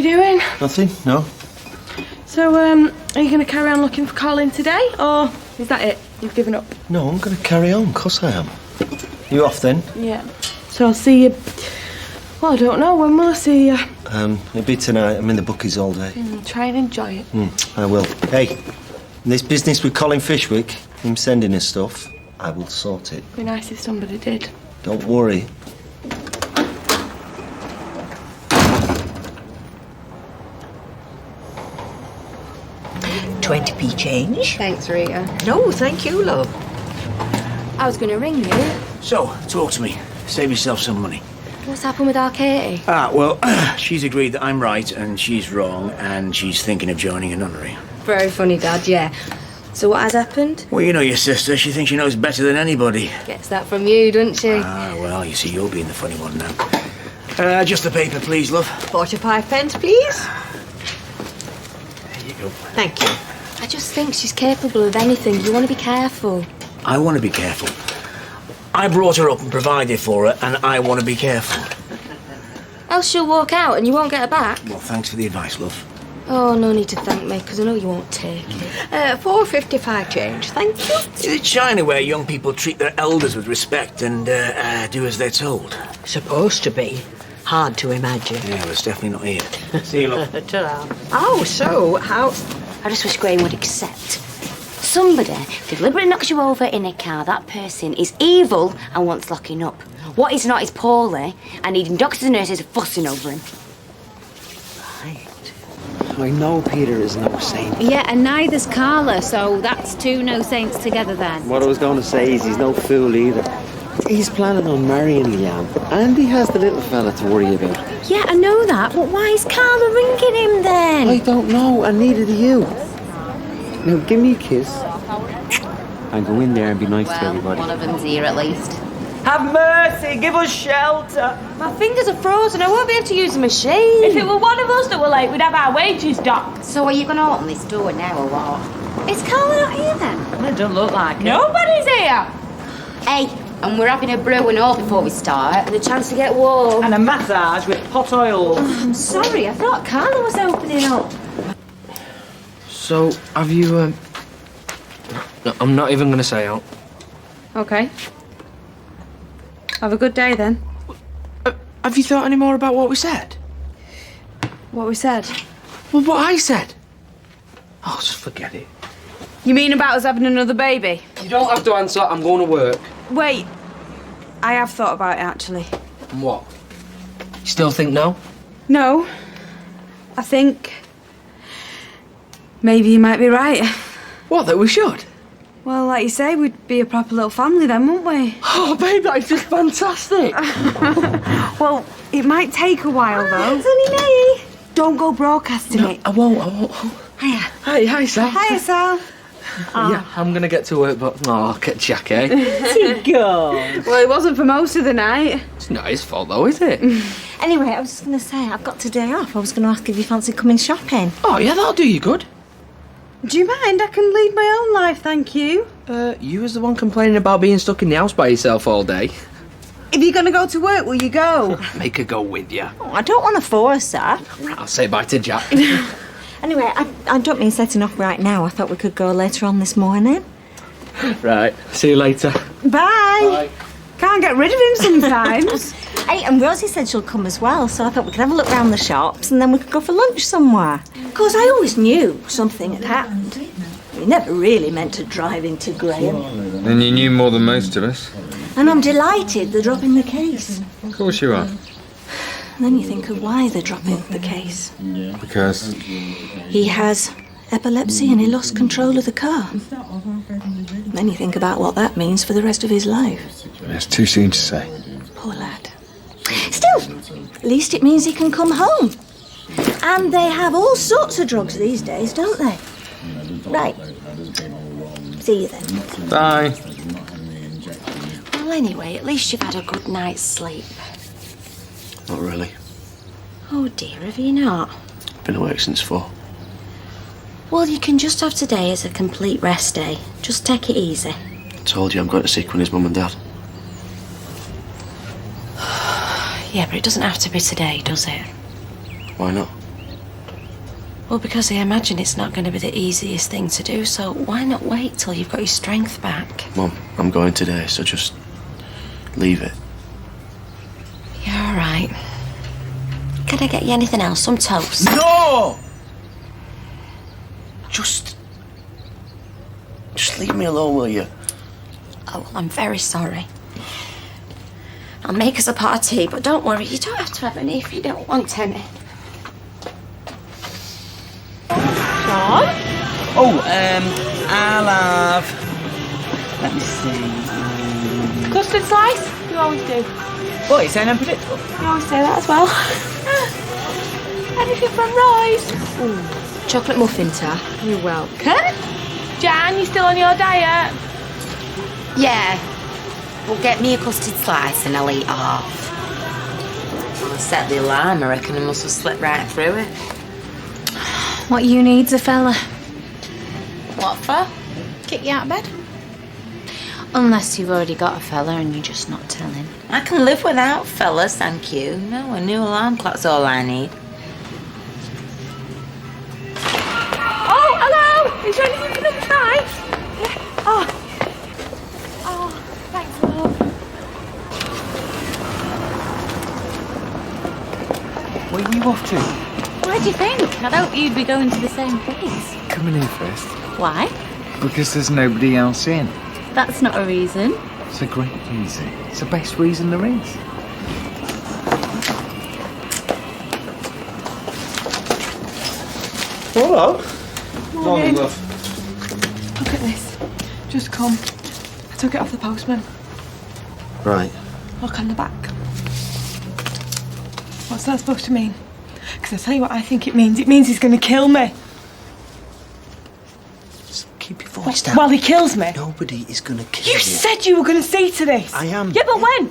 you doing? Nothing, no. So, are you going to carry on looking for Colin today, or is that it? You've given up? No, I'm going to carry on, 'course I am. You off then? Yeah. So I'll see you... Well, I don't know. When will I see you? It'll be tonight. I'm in the bookies all day. Try and enjoy it. I will. Hey, this business with Colin Fishwick, him sending us stuff, I will sort it. Be nice if somebody did. Don't worry. £20p change. Thanks, Rita. No, thank you, love. I was going to ring you. So, talk to me. Save yourself some money. What's happened with our Katie? Well, she's agreed that I'm right and she's wrong, and she's thinking of joining a nunnery. Very funny, Dad, yeah. So what has happened? Well, you know your sister. She thinks she knows better than anybody. Gets that from you, doesn't she? Ah, well, you see, you're being the funny one now. Just the paper, please, love. 45p, please. There you go. Thank you. I just think she's capable of anything. You want to be careful. I want to be careful. I brought her up and provided for her, and I want to be careful. Else she'll walk out and you won't get her back. Well, thanks for the advice, love. Oh, no need to thank me, because I know you won't take it. 4.55 change, thank you. Is it China where young people treat their elders with respect and do as they're told? Supposed to be. Hard to imagine. Yeah, well, it's definitely not here. See you, love. Ta-ra. Oh, so how... I just wish Graham would accept. Somebody deliberately knocks you over in a car. That person is evil and wants locking up. What he's not is poorly and needing doctors and nurses fussing over him. I know Peter is no saint. Yeah, and neither's Carla, so that's two no saints together then. What I was going to say is he's no fool either. He's planning on marrying Leanne, and he has the little fella to worry about. Yeah, I know that, but why is Carla ringing him then? I don't know, and neither do you. Now, give me a kiss, and go in there and be nice to everybody. One of them's here at least. Have mercy, give us shelter. My fingers are frozen. I won't be able to use the machine. If it were one of us that were late, we'd have our wages docked. So are you going to open this door now or what? Is Carla not here then? It don't look like it. Nobody's here. Hey, and we're having a brew and all before we start. And a chance to get warm. And a massage with hot oil. I'm sorry, I thought Carla was opening up. So, have you, No, I'm not even going to say out. Okay. Have a good day then. Have you thought any more about what we said? What we said? Well, what I said. Oh, just forget it. You mean about us having another baby? You don't have to answer. I'm going to work. Wait. I have thought about it, actually. And what? You still think no? No. I think... maybe you might be right. What, that we should? Well, like you say, we'd be a proper little family then, wouldn't we? Oh, babe, that's just fantastic. Well, it might take a while, though. It's only me. Don't go broadcasting it. I won't. Hiya. Hi, Sal. Hiya, Sal. Yeah, I'm going to get to work, but... Oh, get Jack, eh? Well, it wasn't for most of the night. It's not his fault, though, is it? Anyway, I was just going to say, I've got today off. I was going to ask if you fancy coming shopping. Oh, yeah, that'll do you good. Do you mind? I can lead my own life, thank you. You was the one complaining about being stuck in the house by yourself all day. If you're going to go to work, will you go? Make her go with you. Oh, I don't want to force her. I'll say bye to Jack. Anyway, I don't mean setting off right now. I thought we could go later on this morning. Right, see you later. Bye. Can't get rid of him sometimes. Hey, and Rosie said she'll come as well, so I thought we could have a look round the shops and then we could go for lunch somewhere. Of course, I always knew something had happened. We never really meant to drive into Graham. And you knew more than most of us. And I'm delighted they're dropping the case. Of course you are. And then you think of why they're dropping the case. Because? He has epilepsy and he lost control of the car. Then you think about what that means for the rest of his life. It's too soon to say. Poor lad. Still, at least it means he can come home. And they have all sorts of drugs these days, don't they? Right. See you then. Bye. Well, anyway, at least you've had a good night's sleep. Not really. Oh, dear, have you not? Been awake since 4. Well, you can just have today as a complete rest day. Just take it easy. I told you I'm going to see Quinny's mum and dad. Yeah, but it doesn't have to be today, does it? Why not? Well, because I imagine it's not going to be the easiest thing to do, so why not wait till you've got your strength back? Mum, I'm going today, so just leave it. Yeah, all right. Can I get you anything else? Some toast? No! Just leave me alone, will you? Oh, well, I'm very sorry. I'll make us a pot of tea, but don't worry, you don't have to have any if you don't want any. Sean? Oh, I'll have... Let me see... Custard slice? You always do. What, it's unpredictable? You always say that as well. Anything from Roy's? Ooh, chocolate muffin, Ta. You're welcome. Jan, you still on your diet? Yeah. Well, get me a custard slice and I'll eat half. Well, I set the alarm. I reckon I must have slipped right through it. What you need's a fella. What for? Kick you out of bed. Unless you've already got a fella and you're just not telling. I can live without fellas, thank you. No, a new alarm clock's all I need. Oh, hello! Is there anything for number 5? Yeah. Oh, thanks, love. Where are you off to? Where do you think? I thought you'd be going to the same place. Coming in first. Why? Because there's nobody else in. That's not a reason. It's a great reason. It's the best reason there is. Hello. Morning. love. Look at this. Just come. I took it off the postman. Right. Look on the back. What's that supposed to mean? Because I tell you what I think it means. It means he's going to kill me. Keep your voice down. While he kills me. Nobody is going to kill you. You said you were going to see to this. I am. Yeah, but when?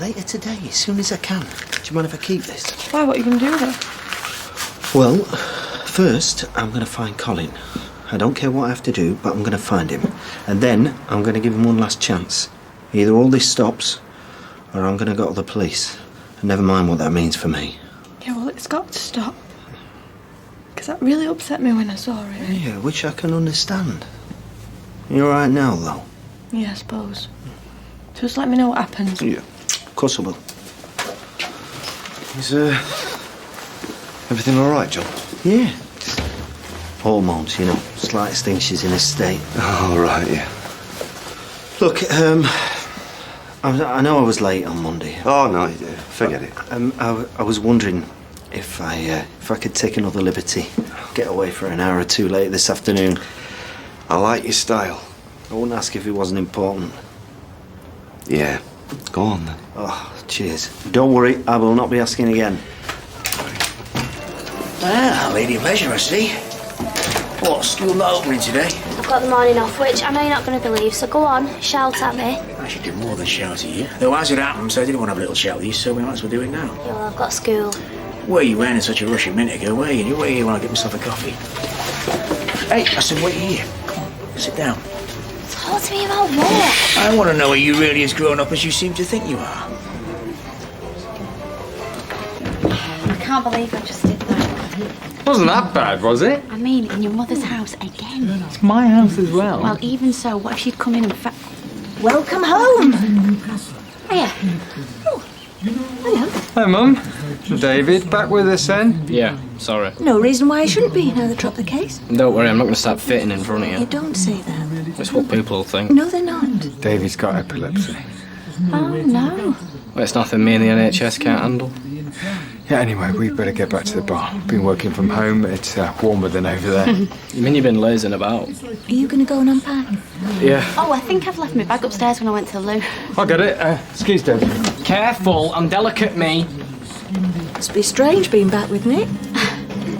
Later today, as soon as I can. Do you mind if I keep this? Why? What are you going to do with it? Well, first, I'm going to find Colin. I don't care what I have to do, but I'm going to find him. And then, I'm going to give him one last chance. Either all this stops, or I'm going to go to the police. And never mind what that means for me. Yeah, well, it's got to stop. Because that really upset me when I saw it. Yeah, which I can understand. You all right now, though? Yeah, I suppose. Just let me know what happens. Yeah, of course I will. Is everything all right, John? Yeah. Just hormones, you know. Slightest thing, she's in a state. Oh, right, yeah. Look, I know I was late on Monday. Oh, no, forget it. I was wondering if I could take another liberty, get away for an hour or two later this afternoon. I like your style. I wouldn't ask if it wasn't important. Yeah, go on then. Oh, cheers. Don't worry, I will not be asking again. Ah, Lady of Leisure, I see. What, school not opening today? I've got the morning off, which I know you're not going to believe, so go on, shout at me. I should do more than shout at you. Though as it happens, I didn't want to have a little shout with you, so we might as well do it now. Yeah, well, I've got school. Where you ran in such a rush a minute ago, were you? You wait here while I get myself a coffee. Hey, I said wait here. Come on, sit down. Talk to me about what? I want to know are you really as grown up as you seem to think you are? I can't believe I just did that. Wasn't that bad, was it? I mean, in your mother's house again. It's my house as well. Well, even so, what if she'd come in and Welcome home. Hiya. Hi, Mum. David, back with us then? Yeah, sorry. No reason why I shouldn't be now they dropped the case. Don't worry, I'm not going to start fitting in front of You you. don't say that. It's what people think. No, they're not. David's got epilepsy. Oh, no. Well, it's nothing me and the NHS can't handle. Yeah, anyway, we better get back to the bar. Been working from home. It's warmer than over there. You mean you've been lazing about? Are you going to go and unpack? Yeah. Oh, I think I've left my bag upstairs when I went to the loo. I got it. Excuse David. Careful, I'm delicate, me. Must be strange being back with Nick.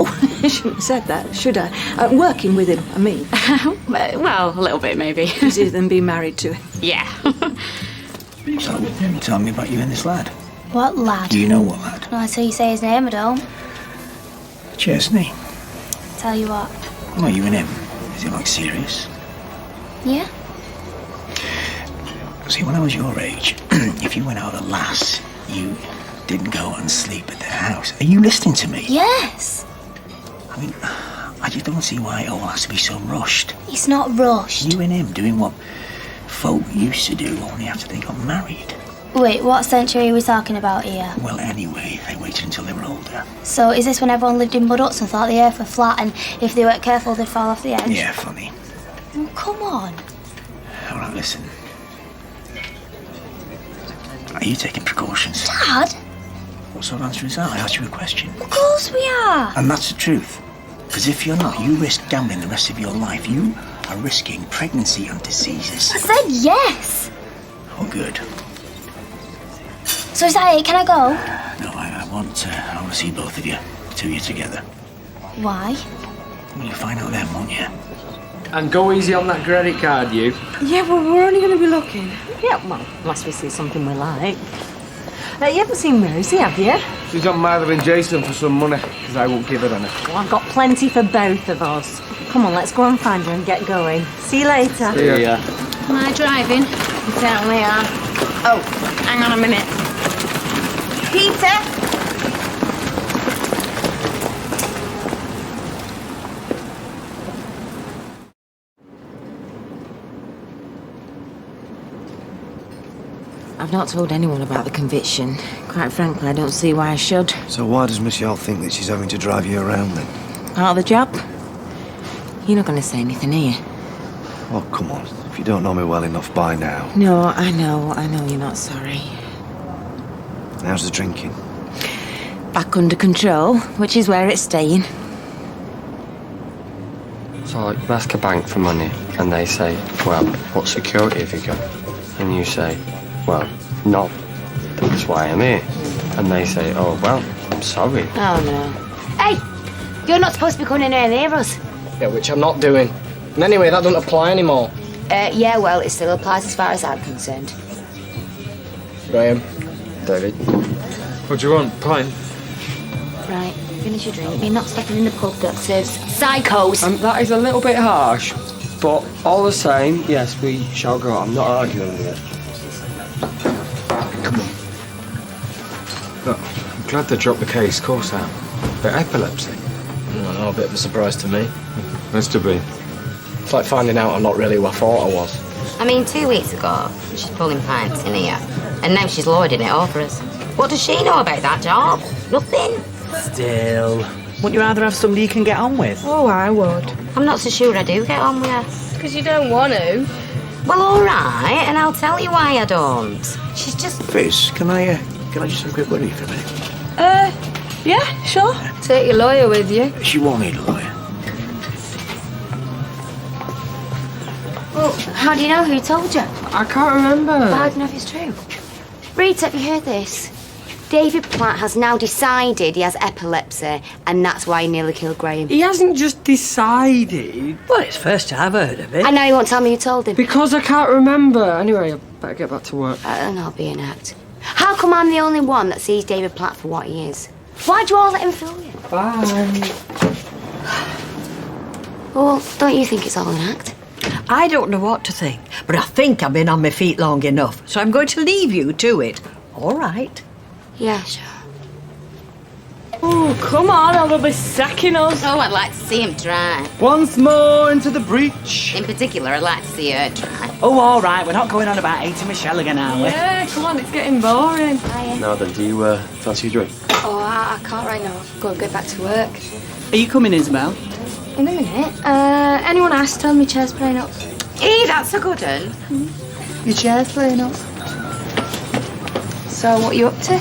Oh, I shouldn't have said that, should I? Working with him, I mean. Well, a little bit, maybe. Easier than being married to him. Yeah. So, tell me about you and this lad. What lad? Do you know what lad? Well, until you say his name, I don't. Chesney. Tell you what. Well, you and him. Is it like serious? Yeah? See, when I was your age, if you went out with a lass, you didn't go and sleep at their house. Are you listening to me? Yes. I mean, I just don't see why it all has to be so rushed. It's not rushed. You and him doing what folk used to do only after they got married. Wait, what century are we talking about here? Well, anyway, they waited until they were older. So is this when everyone lived in mud huts and thought the earth was flat and if they weren't careful they'd fall off the edge? Yeah, funny. Oh, come on. All right, listen. Are you taking precautions? Dad? What sort of answer is that? I asked you a question. Of course we are. And that's the truth. Because if you're not, you risk gambling the rest of your life. You are risking pregnancy and diseases. I said yes. Oh, good. So is that it? Can I go? No, I want to see both of you. Two of you together. Why? You'll find out then, won't you? And go easy on that credit card, you. Yeah, well, we're only going to be looking. Yeah, well, unless we see something we like. You haven't seen Rosie, have you? She's on Martha and Jason for some money, because I won't give her any. Well, I've got plenty for both of us. Come on, let's go and find her and get going. See you later. See ya. Am I driving? You certainly are. Oh, hang on a minute. Peter! I've not told anyone about the conviction. Quite frankly, I don't see why I should. So why does Miss Yall think that she's having to drive you around then? Part of the job. You're not going to say anything, are you? Oh, come on. If you don't know me well enough by now. No, I know you're not sorry. How's the drinking? Back under control, which is where it's staying. So, like, you ask a bank for money, and they say, well, what security have you got? And you say, well, none. That's why I'm here. And they say, oh, well, I'm sorry. Oh, no. Hey! You're not supposed to be coming in here near us. Yeah, which I'm not doing. And anyway, that doesn't apply anymore. Yeah, well, it still applies as far as I'm concerned. Graham. David. What do you want? Pint? Right, finish your drink. You're not stopping in the pub that serves psychos. That is a little bit harsh, but all the same, yes, we shall go. I'm not arguing with it. Come on. Look, I'm glad they dropped the case, of course I am. But epilepsy? I know, a bit of a surprise to me. Must have been. It's like finding out I'm not really who I thought I was. I mean, 2 weeks ago, she's pulling pints in here, and now she's lording it over us. What does she know about that job? Nothing. Still, wouldn't you rather have somebody you can get on with? Oh, I would. I'm not so sure I do get on with her. Because you don't want to. Well, all right, and I'll tell you why I don't. She's just... Fizz, can I just have a quick word with you for a minute? Yeah, sure. Take your lawyer with you. She won't need a lawyer. Well, how do you know who told you? I can't remember. I don't know if it's true. Rita, have you heard this? David Platt has now decided he has epilepsy, and that's why he nearly killed Graham. He hasn't just decided. Well, it's first I've heard of it. I know he won't tell me who told him. Because I can't remember. Anyway, I better get back to work. And I'll be an act. How come I'm the only one that sees David Platt for what he is? Why'd you all let him fool you? Bye. Well, don't you think it's all an act? I don't know what to think, but I think I've been on my feet long enough, so I'm going to leave you to it. All right. Yeah, sure. Oh, come on, or they'll be sacking us. Oh, I'd like to see him try. Once more into the breach. In particular, I'd like to see her try. Oh, all right, we're not going on about Auntie Michelle again, are we? Yeah, come on, it's getting boring. Now then, do you fancy a drink? Oh, I can't right now. I've got to go back to work. Are you coming, Isabel? In a minute. Anyone asked, tell me chair's playing up. That's a good one. Your chair's playing up. So, what are you up to?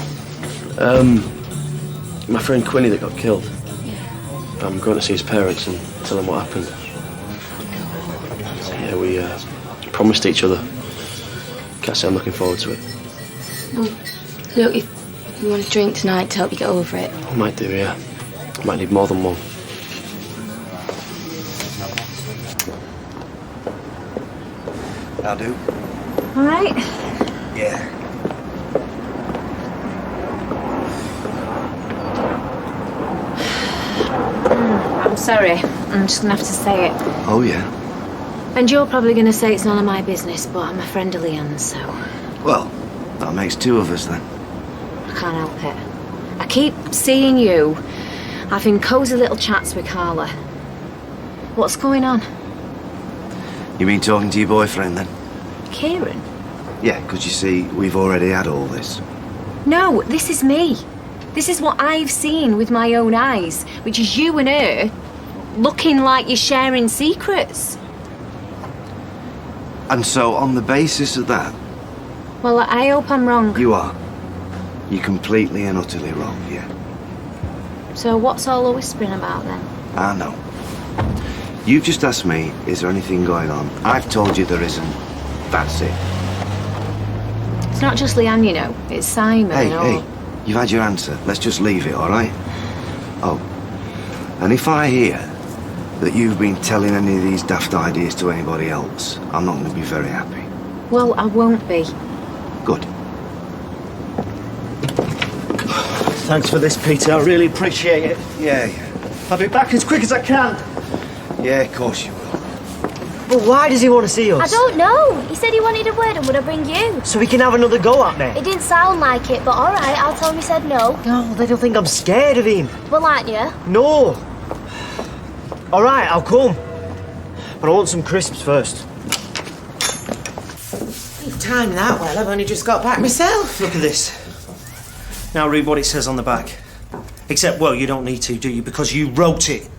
My friend Quinny that got killed. Yeah. I'm going to see his parents and tell them what happened. So, yeah, we promised each other. Can't say I'm looking forward to it. Look, if you want a drink tonight to help you get over it. I might do, yeah. I might need more than one. I'll do. All right. Yeah. I'm sorry. I'm just going to have to say it. Oh, yeah. And you're probably going to say it's none of my business, but I'm a friend of Leanne's, so Well, that makes two of us then. I can't help it. I keep seeing you having cosy little chats with Carla. What's going on? You mean talking to your boyfriend then? Kieran? Yeah, because you see, we've already had all this. No, this is me. This is what I've seen with my own eyes, which is you and her looking like you're sharing secrets. And so, on the basis of that... Well, I hope I'm wrong. You are. You're completely and utterly wrong, yeah. So what's all the whispering about then? I know. You've just asked me, is there anything going on? I've told you there isn't. That's it. It's not just Leanne, you know. It's Simon. Hey, you've had your answer. Let's just leave it, all right? Oh, and if I hear that you've been telling any of these daft ideas to anybody else, I'm not going to be very happy. Well, I won't be. Good. Thanks for this, Peter. I really appreciate it. Yeah. I'll be back as quick as I can. Yeah, of course you will. But why does he want to see us? I don't know. He said he wanted a word and would I bring you? So we can have another go at me? It didn't sound like it, but all right, I'll tell him he said no. No, they don't think I'm scared of him. Well, aren't you? No. All right, I'll come. But I want some crisps first. You've timed that well. I've only just got back myself. Look at this. Now read what it says on the back. Except, well, you don't need to, do you? Because you wrote it.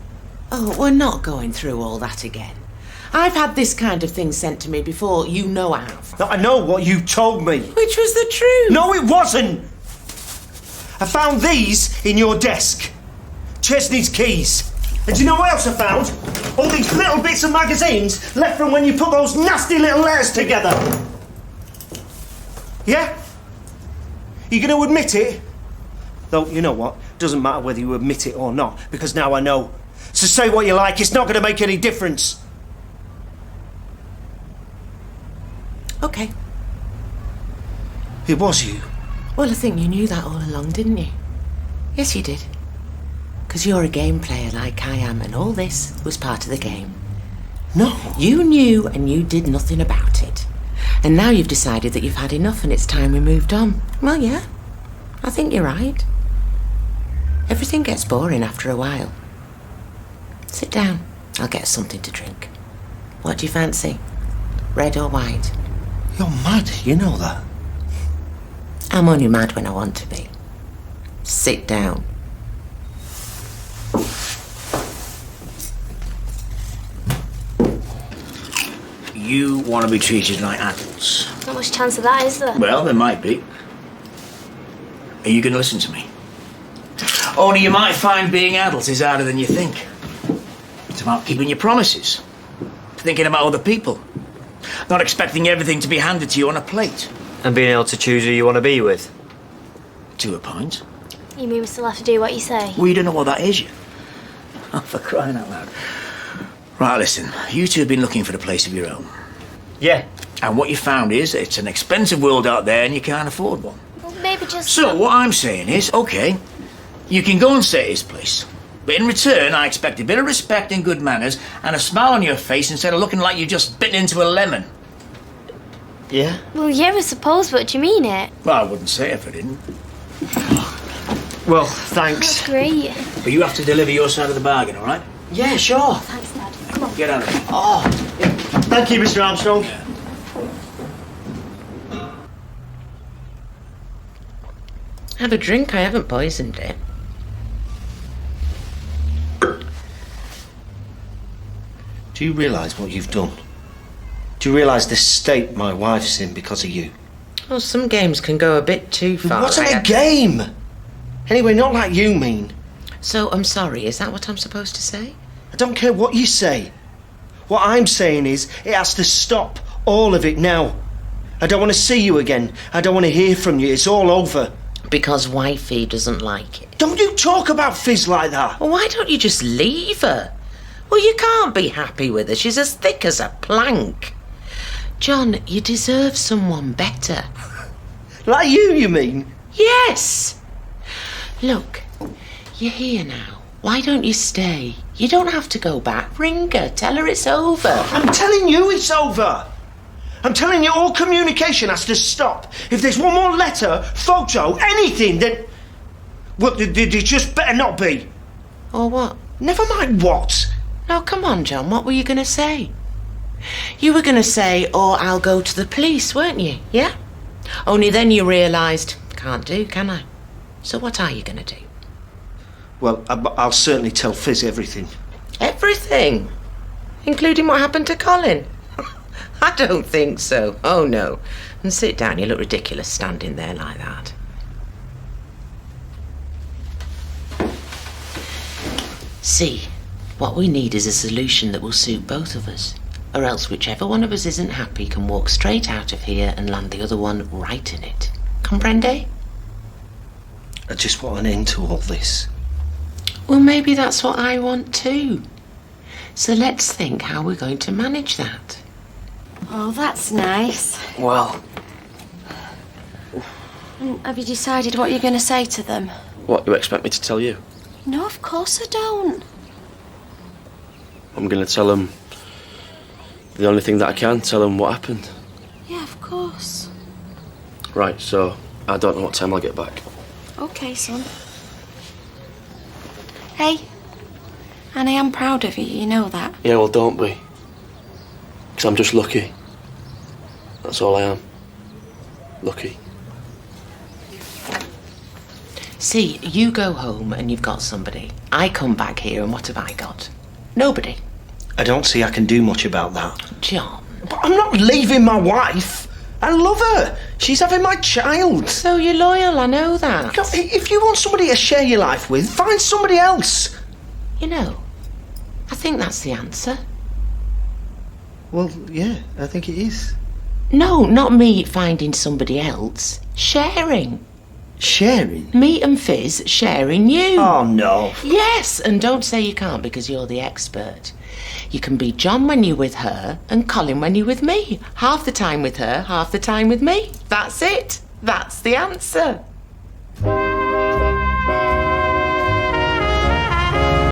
Oh, we're not going through all that again. I've had this kind of thing sent to me before. You know I have. No, I know what you told me. Which was the truth. No, it wasn't. I found these in your desk. Chesney's keys. And do you know what else I found? All these little bits of magazines left from when you put those nasty little letters together. Yeah? You going to admit it? Though, you know what? Doesn't matter whether you admit it or not, because now I know. So say what you like, it's not going to make any difference. Okay. It was you. Well, I think you knew that all along, didn't you? Yes, you did. Because you're a game player like I am, and all this was part of the game. No. You knew, and you did nothing about it. And now you've decided that you've had enough and it's time we moved on. Well, yeah. I think you're right. Everything gets boring after a while. Sit down. I'll get us something to drink. What do you fancy? Red or white? You're mad, you know that. I'm only mad when I want to be. Sit down. You want to be treated like adults. Not much chance of that, is there? Well, there might be. Are you going to listen to me? Only you might find being adult is harder than you think. It's about keeping your promises, thinking about other people, not expecting everything to be handed to you on a plate. And being able to choose who you want to be with. To a point. You mean we still have to do what you say? Well, you don't know what that is yet. Oh, for crying out loud. Right, listen. You two have been looking for a place of your own. Yeah. And what you found is it's an expensive world out there and you can't afford one. Well, maybe just... So, what I'm saying is, OK, you can go and stay at his place. But in return, I expect a bit of respect and good manners and a smile on your face instead of looking like you just bitten into a lemon. Yeah? Well, yeah, I suppose, but do you mean it? Well, I wouldn't say it if I didn't. Well, thanks. That's great. But you have to deliver your side of the bargain, all right? Yeah, sure. Thanks, Dad. Come on. Get out of here. Oh, thank you, Mr. Armstrong. Yeah. Have a drink, I haven't poisoned it. Do you realise what you've done? Do you realise the state my wife's in because of you? Well, some games can go a bit too far. It wasn't a game! Anyway, not like you mean. So, I'm sorry, is that what I'm supposed to say? I don't care what you say. What I'm saying is, it has to stop. All of it now. I don't want to see you again. I don't want to hear from you. It's all over. Because wifey doesn't like it. Don't you talk about Fizz like that. Well, why don't you just leave her? Well, you can't be happy with her. She's as thick as a plank. John, you deserve someone better. Like you mean? Yes. Look, you're here now. Why don't you stay? You don't have to go back. Ring her. Tell her it's over. I'm telling you it's over. I'm telling you all communication has to stop. If there's one more letter, photo, anything, then... Well, there just better not be. Or what? Never mind what. No, come on, John, what were you going to say? You were going to say, or I'll go to the police, weren't you? Yeah? Only then you realised, can't do, can I? So what are you going to do? Well, I'll certainly tell Fizz everything. Everything? Including what happened to Colin? I don't think so. Oh, no. And sit down, you look ridiculous standing there like that. See, what we need is a solution that will suit both of us. Or else whichever one of us isn't happy can walk straight out of here and land the other one right in it. Comprende? I just want an end to all this. Well, maybe that's what I want too. So let's think how we're going to manage that. Oh, that's nice. Well, Have you decided what you're going to say to them? what do you expect me to tell you? No, of course I don't. I'm going to tell them the only thing that I can, tell them what happened. Yeah, of course. Right, so I don't know what time I'll get back. Okay, son. Hey, and I am proud of you, you know that. Yeah, well, don't be. Because I'm just lucky. That's all I am. Lucky. See, you go home and you've got somebody. I come back here and what have I got? Nobody. I don't see I can do much about that. John. But I'm not leaving my wife. I love her. She's having my child. So you're loyal, I know that. God, if you want somebody to share your life with, find somebody else. You know, I think that's the answer. Well, yeah, I think it is. No, not me finding somebody else. Sharing. Sharing? Me and Fizz sharing you. Oh, no. Yes, and don't say you can't because you're the expert. You can be John when you're with her and Colin when you're with me. Half the time with her, half the time with me. That's it. That's the answer.